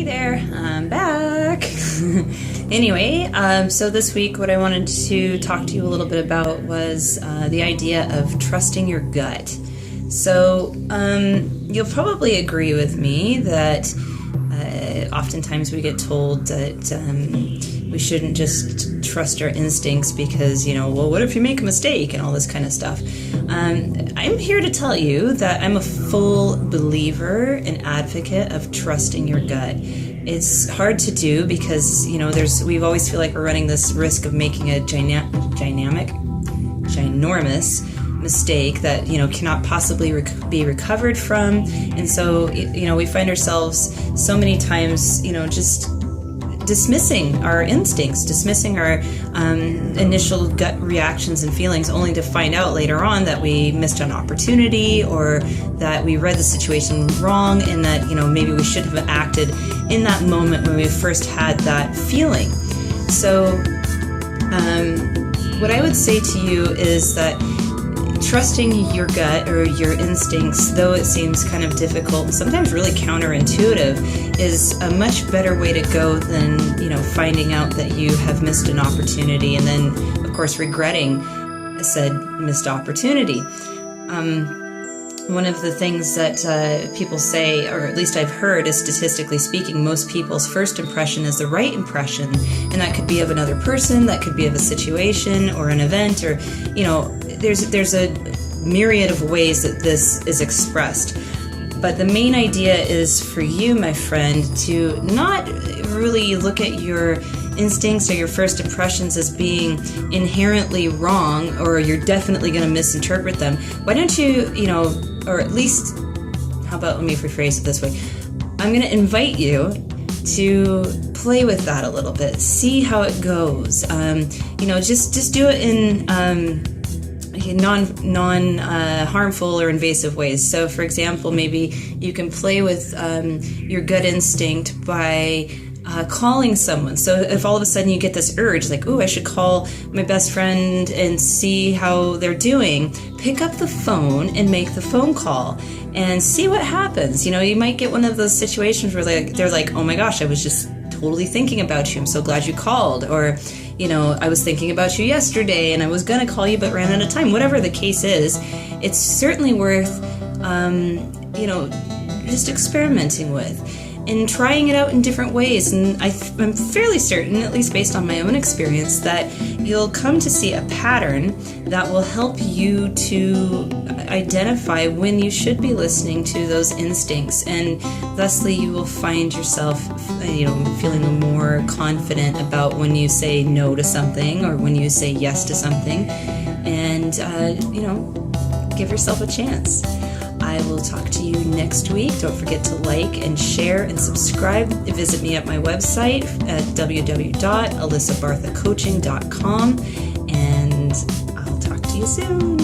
there, I'm back. Anyway, so this week what I wanted to talk to you a little bit about was the idea of trusting your gut. So you'll probably agree with me that oftentimes we get told that we shouldn't just trust our instincts because, well, what if you make a mistake and all this kind of stuff. I'm here to tell you that I'm a full believer and advocate of trusting your gut. It's hard to do because, we always feel like we're running this risk of making a ginormous mistake that, cannot possibly be recovered from. And so, we find ourselves so many times, just dismissing our instincts, dismissing our initial gut reactions and feelings, only to find out later on that we missed an opportunity or that we read the situation wrong and that, maybe we should have acted in that moment when we first had that feeling. So what I would say to you is that trusting your gut or your instincts, though it seems kind of difficult, sometimes really counterintuitive, is a much better way to go than, finding out that you have missed an opportunity and then, of course, regretting said missed opportunity. One of the things that people say, or at least I've heard, is statistically speaking, most people's first impression is the right impression, and that could be of another person, that could be of a situation or an event, or, there's a myriad of ways that this is expressed. But the main idea is for you, my friend, to not really look at your instincts or your first impressions as being inherently wrong or you're definitely going to misinterpret them. Why don't you, or at least, how about, let me rephrase it this way. I'm going to invite you to play with that a little bit. See how it goes. Just do it in non harmful or invasive ways. So, for example, maybe you can play with your gut instinct by calling someone. So if all of a sudden you get this urge, like, I should call my best friend and see how they're doing, pick up the phone and make the phone call and see what happens. You might get one of those situations where they're like, oh my gosh, I was just totally thinking about you. I'm so glad you called. Or, I was thinking about you yesterday and I was going to call you but ran out of time. Whatever the case is, it's certainly worth, just experimenting with and trying it out in different ways. And I'm fairly certain, at least based on my own experience, that you'll come to see a pattern that will help you to identify when you should be listening to those instincts. And thusly, you will find yourself, feeling more confident about when you say no to something or when you say yes to something. And, give yourself a chance. I will talk to you next week. Don't forget to like and share and subscribe. Visit me at my website at www.alysabarthacoaching.com, and I'll talk to you soon.